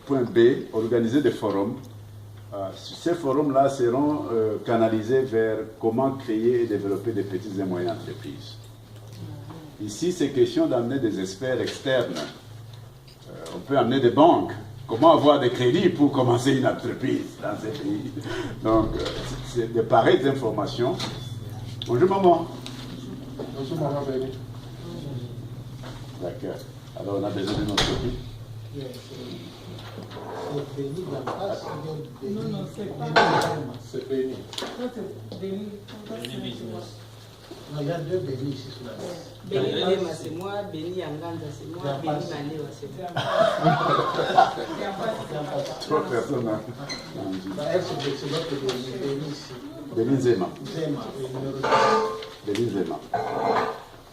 Point B, organiser des forums. Ces forums-là seront canalisés vers comment créer et développer des petites et moyennes entreprises. Ici, c'est question d'amener des experts externes. On peut amener des banques. Comment avoir des crédits pour commencer une entreprise dans ces pays? Donc, c'est de pareilles informations. Bonjour maman. Bonjour maman Béni. D'accord. Alors, on a besoin de notre copie. Non, non, c'est pas. C'est Béni. C'est Béni. Non, il y a deux Béni ici sur la liste. Béni Lema, c'est moi, Béni Yanganda, c'est moi, Béni Manewa, c'est moi. Trois personnes. Hein? Elle, c'est l'autre Béni ici. Béni Zema. Zema, le numéro 2. Béni Zema.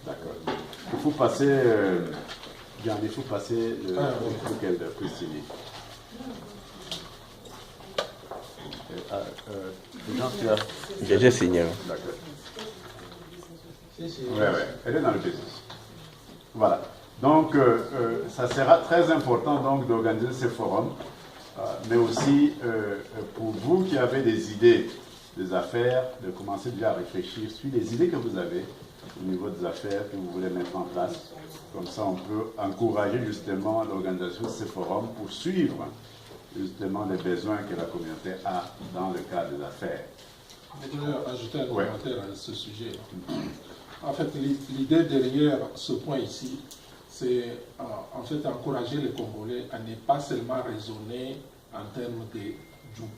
D'accord. Il faut passer, Jean, il faut passer le truc qu'elle peut signer. Jean, tu as... J'ai déjà signé. D'accord. Si, si. Oui, oui, elle est dans le business. Voilà. Donc, ça sera très important donc d'organiser ces forums, mais aussi pour vous qui avez des idées, des affaires, de commencer déjà à réfléchir sur les idées que vous avez au niveau des affaires que vous voulez mettre en place. Comme ça, on peut encourager justement l'organisation de ces forums pour suivre justement les besoins que la communauté a dans le cadre des affaires. Je voudrais ajouter un commentaire à ce sujet. En fait, l'idée derrière ce point ici, c'est en fait encourager les Congolais à ne pas seulement raisonner en termes de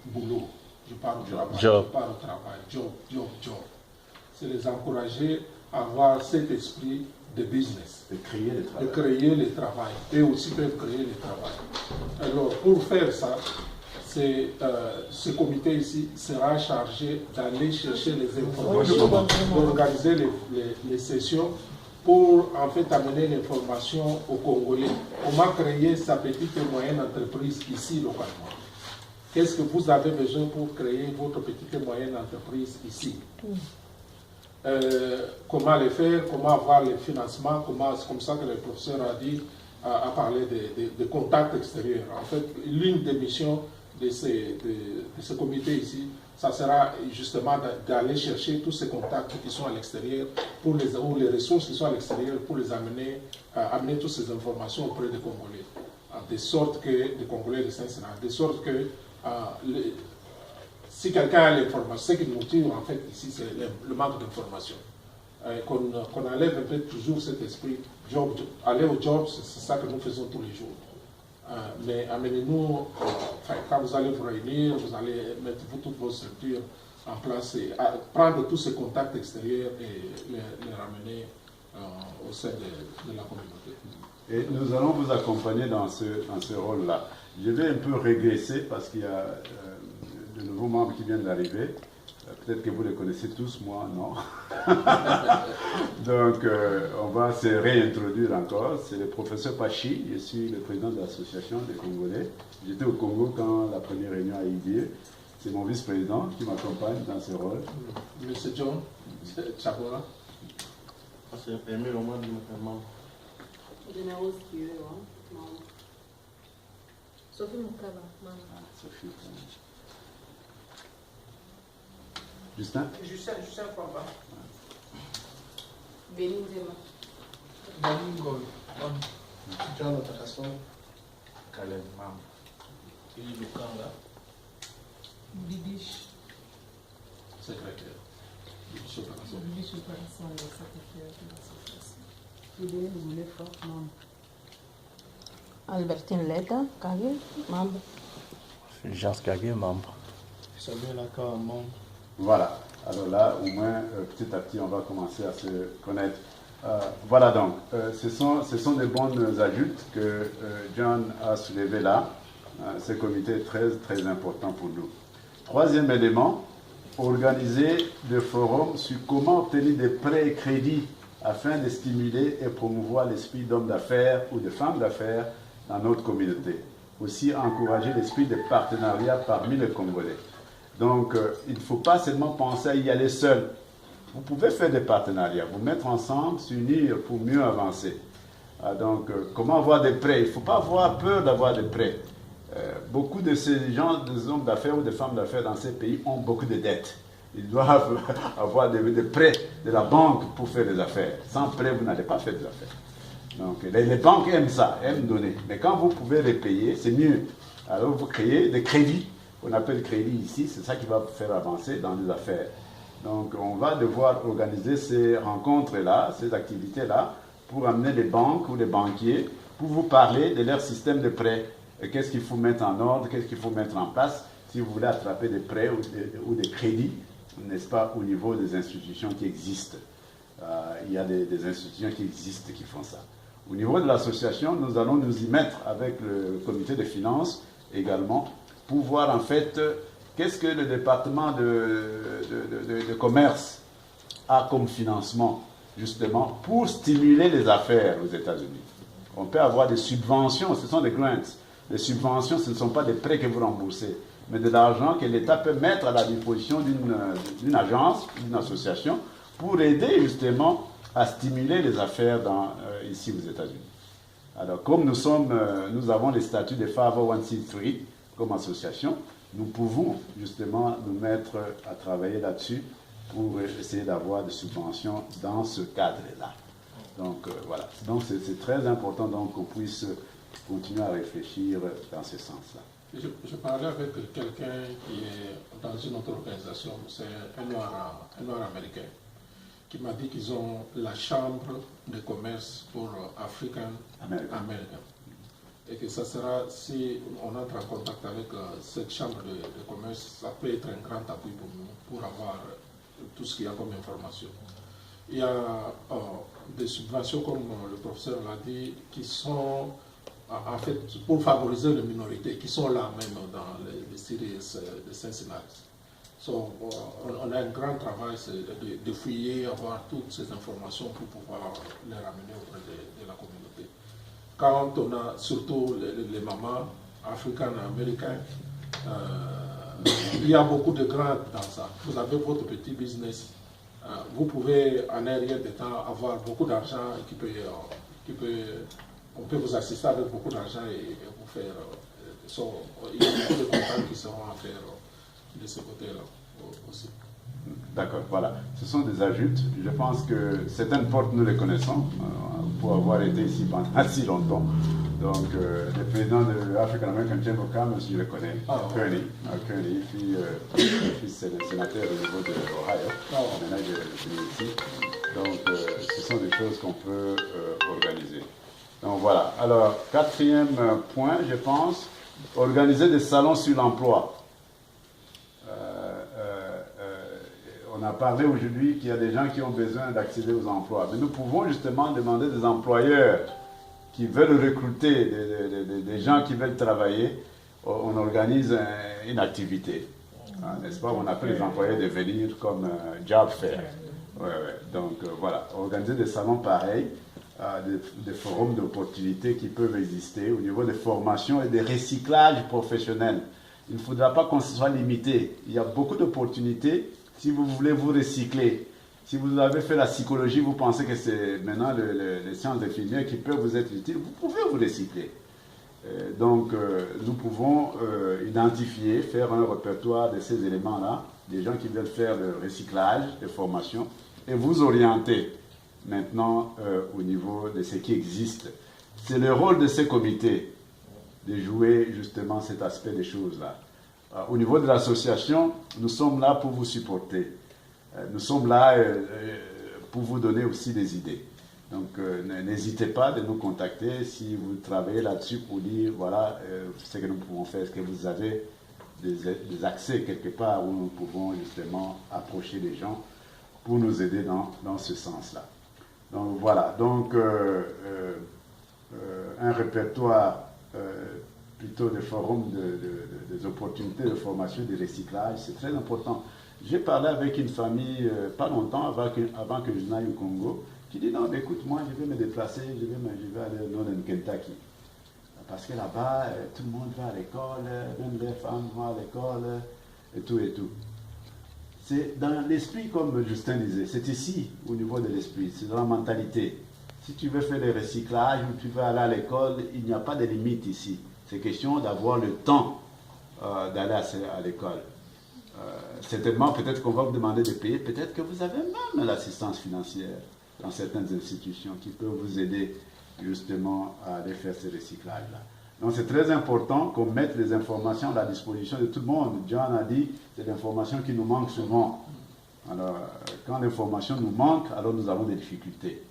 boulot. Je parle du travail, Job. je parle au travail, job. C'est les encourager à avoir cet esprit de business. De créer le travail. De créer le travail. Eux aussi peuvent créer le travail. Alors, pour faire ça, ce comité ici sera chargé d'aller chercher les informations, d'organiser les sessions pour en fait amener l'information aux Congolais. Comment créer sa petite et moyenne entreprise ici localement? Qu'est-ce que vous avez besoin pour créer votre petite et moyenne entreprise ici? Comment le faire? Comment avoir les financements? C'est comme ça que le professeur a parlé de contacts extérieurs. En fait, l'une des missions de ce comité ici, ça sera justement d'aller chercher tous ces contacts qui sont à l'extérieur, ou les ressources qui sont à l'extérieur, pour les amener toutes ces informations auprès des Congolais, de sorte que, des Congolais de Saint-Sénat, de sorte que si quelqu'un a l'information, ce qui nous tue en fait ici, c'est le manque d'information. Qu'on enlève un peu toujours cet esprit, aller au job, c'est ça que nous faisons tous les jours. Mais amenez-nous, quand vous allez vous réunir, vous allez mettre toutes vos structures en place et prendre tous ces contacts extérieurs et les ramener au sein de la communauté. Et nous allons vous accompagner dans ce rôle-là. Je vais un peu régresser parce qu'il y a de nouveaux membres qui viennent d'arriver. Peut-être que vous les connaissez tous, moi non. Donc, on va se réintroduire encore. C'est le professeur Pachi, je suis le président de l'association des Congolais. J'étais au Congo quand la première réunion a eu lieu. C'est mon vice-président qui m'accompagne dans ce rôle. Monsieur John Chabora. C'est Emile au moins de notre membre. Sophie Moukaba, maman. Sophie. Justin? Justin Kwamba. Béni Zema. Dani Ngol. John Otakason. Caleb Mam. Ili Lukanga. Bibiche. Secrétaire. Bibiche opération, le secrétaire de l'association. Béni Boulé Fort, membre. Albertine Leta, Kagé, membre. Jean Skagé, membre. Samuel Aka, membre. Voilà. Alors là, au moins, petit à petit, on va commencer à se connaître. Voilà donc. Ce sont des bonnes ajoutes que John a soulevées là. Ce comité est très, très important pour nous. Troisième élément, organiser des forums sur comment obtenir des prêts et crédits afin de stimuler et promouvoir l'esprit d'hommes d'affaires ou de femmes d'affaires dans notre communauté. Aussi, encourager l'esprit de partenariat parmi les Congolais. Donc, il ne faut pas seulement penser à y aller seul. Vous pouvez faire des partenariats, vous mettre ensemble, s'unir pour mieux avancer. Donc, comment avoir des prêts? Il ne faut pas avoir peur d'avoir des prêts. Beaucoup de ces gens, des hommes d'affaires ou des femmes d'affaires dans ces pays ont beaucoup de dettes. Ils doivent avoir des prêts de la banque pour faire des affaires. Sans prêt, vous n'allez pas faire des affaires. Donc les banques aiment ça, aiment donner. Mais quand vous pouvez repayer, c'est mieux. Alors vous créez des crédits, qu'on appelle crédit ici, c'est ça qui va vous faire avancer dans les affaires. Donc on va devoir organiser ces rencontres-là, ces activités-là, pour amener les banques ou les banquiers, pour vous parler de leur système de prêts. Qu'est-ce qu'il faut mettre en ordre, qu'est-ce qu'il faut mettre en place si vous voulez attraper des prêts ou des crédits, n'est-ce pas, au niveau des institutions qui existent. Il y a des institutions qui existent qui font ça. Au niveau de l'association, nous allons nous y mettre avec le comité des finances également pour voir en fait qu'est-ce que le département de commerce a comme financement justement pour stimuler les affaires aux États-Unis. On peut avoir des subventions, ce sont des grants. Les subventions, ce ne sont pas des prêts que vous remboursez, mais de l'argent que l'État peut mettre à la disposition d'une agence, d'une association, pour aider justement à stimuler les affaires ici aux États-Unis. Alors, comme nous avons les statuts de 501c3 comme association, nous pouvons justement nous mettre à travailler là-dessus pour essayer d'avoir des subventions dans ce cadre-là. Donc, voilà. Donc, c'est très important donc, qu'on puisse continuer à réfléchir dans ce sens-là. Je parlais avec quelqu'un qui est dans une autre organisation, c'est un noir américain, qui m'a dit qu'ils ont la chambre de commerce pour African American. Et que ça sera, si on entre en contact avec cette chambre de commerce, ça peut être un grand appui pour nous, pour avoir tout ce qu'il y a comme information. Il y a des subventions, comme le professeur l'a dit, qui sont en fait pour favoriser les minorités, qui sont là même dans les séries de Cincinnati. So, on a un grand travail de fouiller, avoir toutes ces informations pour pouvoir les ramener auprès de la communauté. Quand on a surtout les mamans africaines-américaines, il y a beaucoup de grants dans ça. Vous avez votre petit business. Vous pouvez en un rien de temps avoir beaucoup d'argent on peut vous assister avec beaucoup d'argent et vous faire. Il y a beaucoup de contacts qui seront à faire de ce côté-là aussi. D'accord, voilà. Ce sont des ajouts. Je pense que certaines portes, nous les connaissons, pour avoir été ici pendant si longtemps. Donc, le président de l'African American Chamber of Commerce, je le connais, Kearney, puis c'est le sénateur au niveau de l'Ohio. Maintenant, je suis ici. Donc, ce sont des choses qu'on peut organiser. Donc, voilà. Alors, quatrième point, je pense, organiser des salons sur l'emploi. On a parlé aujourd'hui qu'il y a des gens qui ont besoin d'accéder aux emplois. Mais nous pouvons justement demander des employeurs qui veulent recruter, des gens qui veulent travailler. On organise une activité, n'est-ce pas? On appelle les employeurs de venir comme job fair. Donc voilà, organiser des salons pareils, des forums d'opportunités qui peuvent exister au niveau des formations et des recyclages professionnels. Il ne faudra pas qu'on se soit limité. Il y a beaucoup d'opportunités. Si vous voulez vous recycler, si vous avez fait la psychologie, vous pensez que c'est maintenant les sciences infirmières qui peuvent vous être utiles, vous pouvez vous recycler. Donc, nous pouvons identifier, faire un répertoire de ces éléments-là, des gens qui veulent faire le recyclage, de formation, et vous orienter maintenant au niveau de ce qui existe. C'est le rôle de ces comités de jouer justement cet aspect des choses-là. Au niveau de l'association, nous sommes là pour vous supporter. Nous sommes là pour vous donner aussi des idées. Donc, n'hésitez pas de nous contacter si vous travaillez là-dessus pour dire, voilà, ce que nous pouvons faire. Est-ce que vous avez des accès quelque part où nous pouvons justement approcher les gens pour nous aider dans ce sens-là. Donc, voilà. Donc, un répertoire plutôt des forums, des opportunités de formation, de recyclage, c'est très important. J'ai parlé avec une famille pas longtemps avant que je n'aille au Congo, qui dit non, mais écoute, moi je vais me déplacer, je vais aller au Northern Kentucky. Parce que là-bas, tout le monde va à l'école, même les femmes vont à l'école, et tout et tout. C'est dans l'esprit, comme Justin disait, c'est ici, au niveau de l'esprit, c'est dans la mentalité. Si tu veux faire des recyclages ou tu veux aller à l'école, il n'y a pas de limite ici. C'est question d'avoir le temps d'aller à l'école. Certainement, peut-être qu'on va vous demander de payer, peut-être que vous avez même l'assistance financière dans certaines institutions qui peuvent vous aider justement à aller faire ce recyclage-là. Donc c'est très important qu'on mette les informations à la disposition de tout le monde. John a dit, c'est l'information qui nous manque souvent. Alors, quand l'information nous manque, alors nous avons des difficultés.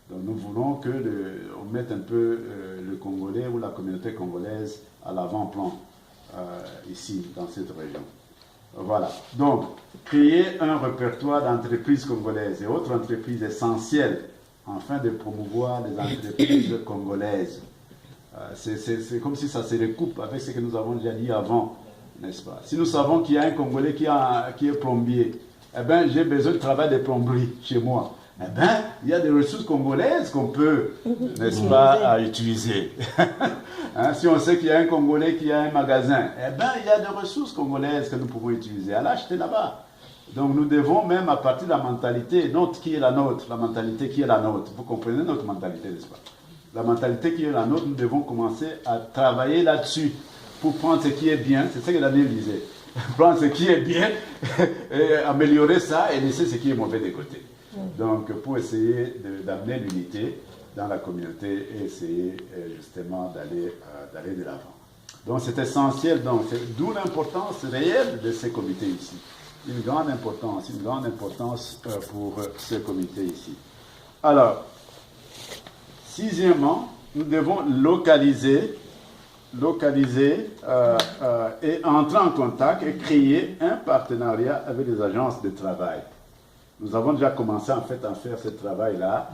Donc nous voulons qu'on mette un peu le Congolais ou la communauté congolaise à l'avant-plan ici, dans cette région. Voilà. Donc, créer un répertoire d'entreprises congolaises et autres entreprises essentielles afin de promouvoir les entreprises congolaises. C'est comme si ça se recoupe avec ce que nous avons déjà dit avant, n'est-ce pas? Si nous savons qu'il y a un Congolais qui est plombier, eh bien, j'ai besoin de travail de plomberie chez moi. Eh bien, il y a des ressources congolaises qu'on peut, n'est-ce pas, utiliser. Hein, si on sait qu'il y a un Congolais qui a un magasin, eh bien, il y a des ressources congolaises que nous pouvons utiliser. À l'acheter là-bas. Donc, nous devons même, à partir de la mentalité, qui est la nôtre, la mentalité qui est la nôtre. Vous comprenez notre mentalité, n'est-ce pas? La mentalité qui est la nôtre, nous devons commencer à travailler là-dessus pour prendre ce qui est bien. C'est ce que Daniel disait. Prendre ce qui est bien, et améliorer ça et laisser ce qui est mauvais de côté. Donc, pour essayer d'amener l'unité dans la communauté et essayer justement d'aller de l'avant. Donc, c'est essentiel. Donc, d'où l'importance réelle de ces comités ici. Une grande importance pour ces comités ici. Alors, sixièmement, nous devons localiser et entrer en contact et créer un partenariat avec les agences de travail. Nous avons déjà commencé en fait à faire ce travail-là,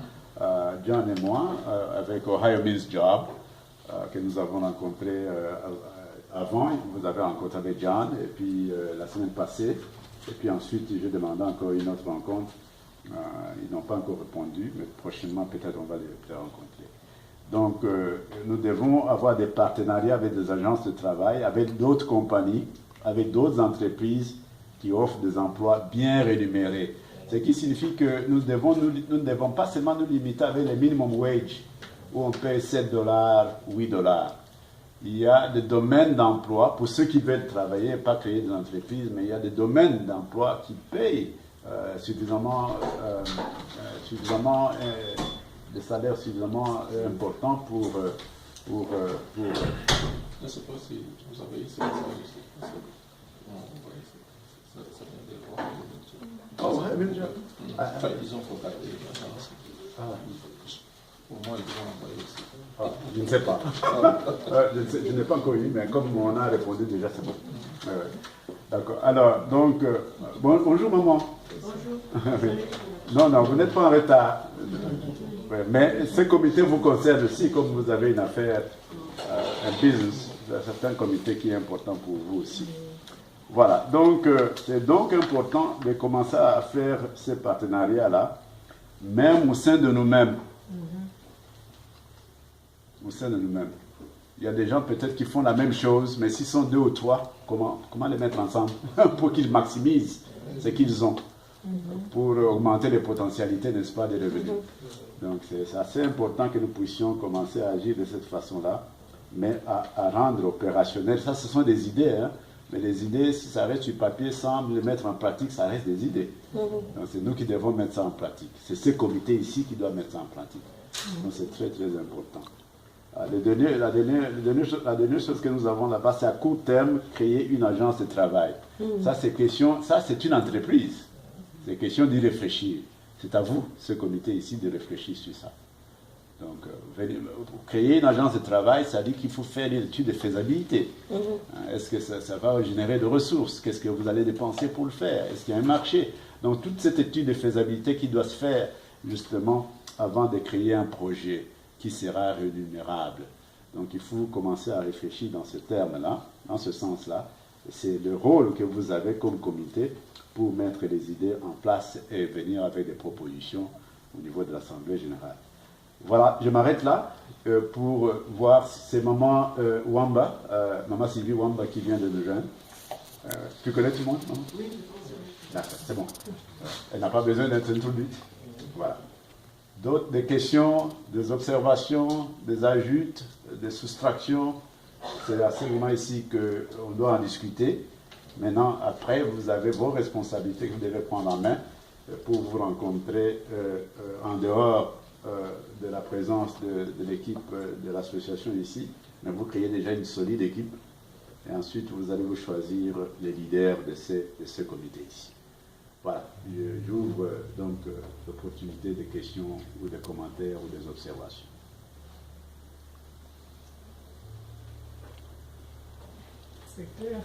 John et moi, avec Ohio Means Job, que nous avons rencontré avant. Vous avez rencontré avec John, et puis la semaine passée, et puis ensuite j'ai demandé encore une autre rencontre. Ils n'ont pas encore répondu, mais prochainement peut-être on va les rencontrer. Donc nous devons avoir des partenariats avec des agences de travail, avec d'autres compagnies, avec d'autres entreprises qui offrent des emplois bien rémunérés. Ce qui signifie que nous ne devons pas seulement nous limiter avec les minimum wage, où on paye $7, $8. Il y a des domaines d'emploi, pour ceux qui veulent travailler, pas créer des entreprises, mais il y a des domaines d'emploi qui payent suffisamment des salaires suffisamment importants pour Je ne sais pas si vous avez essayé ça aussi. Oh, ouais, bien sûr. Enfin, ils ont contacté l'agence. Pour moi, ils vont envoyer aussi. Je ne sais pas. Je n'ai pas encore eu, mais comme on a répondu déjà, c'est bon. D'accord. Alors, donc, bonjour maman. Bonjour. Non, vous n'êtes pas en retard. Mais ce comité vous concerne aussi, comme vous avez une affaire, un business, un certain comité qui est important pour vous aussi. Voilà, donc c'est donc important de commencer à faire ces partenariats-là, même au sein de nous-mêmes. Au sein de nous-mêmes. Il y a des gens peut-être qui font la même chose, mais s'ils sont 2 ou 3, comment les mettre ensemble pour qu'ils maximisent ce qu'ils ont, pour augmenter les potentialités, n'est-ce pas, des revenus. Donc c'est assez important que nous puissions commencer à agir de cette façon-là, mais à rendre opérationnel. Ça, ce sont des idées, hein. Mais les idées, si ça reste sur papier, sans les mettre en pratique, ça reste des idées. Donc c'est nous qui devons mettre ça en pratique. C'est ce comité ici qui doit mettre ça en pratique. Donc c'est très très important. La dernière chose que nous avons là-bas, c'est à court terme, créer une agence de travail. Ça c'est une entreprise. C'est question d'y réfléchir. C'est à vous, ce comité ici, de réfléchir sur ça. Donc, pour créer une agence de travail, ça dit qu'il faut faire une étude de faisabilité. Est-ce que ça va générer de ressources? Qu'est-ce que vous allez dépenser pour le faire? Est-ce qu'il y a un marché? Donc, toute cette étude de faisabilité qui doit se faire, justement, avant de créer un projet qui sera rémunérable. Donc, il faut commencer à réfléchir dans ce terme-là, dans ce sens-là. C'est le rôle que vous avez comme comité pour mettre les idées en place et venir avec des propositions au niveau de l'Assemblée générale. Voilà, je m'arrête là pour voir c'est maman Wamba, maman Sylvie Wamba qui vient de nous joindre. Tu connais tout le monde, maman? Oui. D'accord, c'est bon. Elle n'a pas besoin d'être introduite. Voilà. D'autres, des questions, des observations, des ajouts, des soustractions C'est à ce moment ici qu'on doit en discuter. Maintenant, après, vous avez vos responsabilités que vous devez prendre en main pour vous rencontrer en dehors de la présence de l'équipe de l'association ici. Mais vous créez déjà une solide équipe et ensuite vous allez vous choisir les leaders de ce comité ici. Voilà, j'ouvre donc l'opportunité de questions ou de commentaires ou des observations. C'est clair.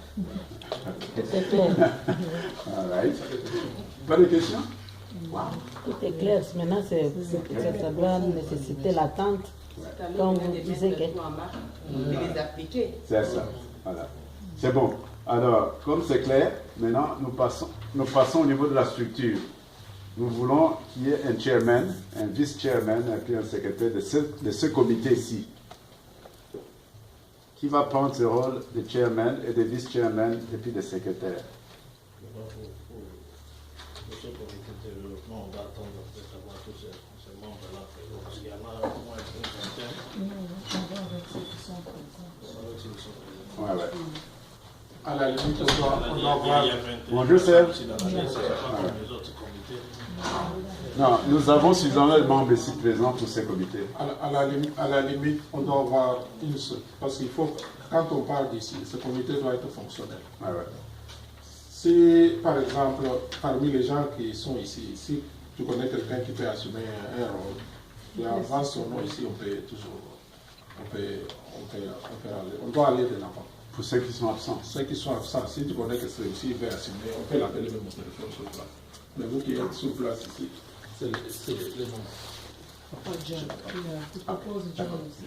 C'est clair. All right. Pas de questions? Tout est clair. Maintenant, ça doit nécessiter l'attente. Comme vous disiez que... les appliquer. C'est ça. Voilà. C'est bon. Alors, comme c'est clair, maintenant, nous passons au niveau de la structure. Nous voulons qu'il y ait un chairman, un vice-chairman et puis un secrétaire de ce comité-ci. Qui va prendre ce rôle de chairman et de vice-chairman et puis de secrétaire? Pour ce comité de développement, on va attendre d'avoir tous ces membres-là, parce qu'il y en a au moins une vingtaine. On va avec ceux qui sont présents. Ouais, ouais. À la limite, on doit voir. Bonjour, Serge. C'est pas comme les autres comités. Non, nous avons suffisamment de membres ici présents pour ces comités. À la limite, on doit avoir une seule. Parce qu'il faut, quand on parle d'ici, ce comité doit être fonctionnel. Ouais, ouais. Si, par exemple, parmi les gens qui sont ici, si tu connais quelqu'un qui peut assumer un rôle, tu avances son nom ici, on peut toujours, on doit aller de l'avant. Pour ceux qui sont absents. Ceux qui sont absents, si tu connais que celui-ci il veut assumer, on peut l'appeler même au téléphone sur place. Mais vous qui êtes sur place ici, c'est les moments. Papa John, tu proposes John aussi.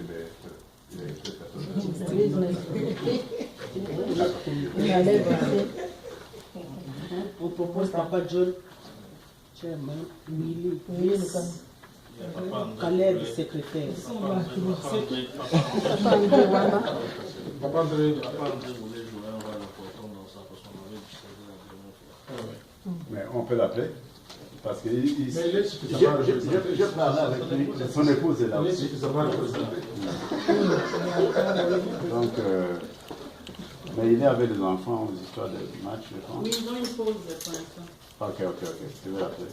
On propose Papa John, chairman, Willy, Caleb, secrétaire. Papa André, voulait jouer un rôle important dans ça, parce qu'on avait discuté la dernière fois. Mais on peut l'appeler. Parce que mais il est suffisamment représenté. je parlais avec lui, son épouse est là Il est aussi. suffisamment représenté. Donc, mais il est avec les enfants aux histoires de match, je pense. Oui, ils ont une pause pour l'instant. Ok. Je vais l'appeler.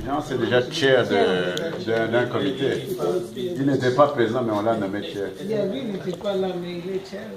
Jean, c'est déjà chair d'un comité. Il n'était pas présent, mais on l'a nommé chair. Lui, il n'était pas là, mais il est chair.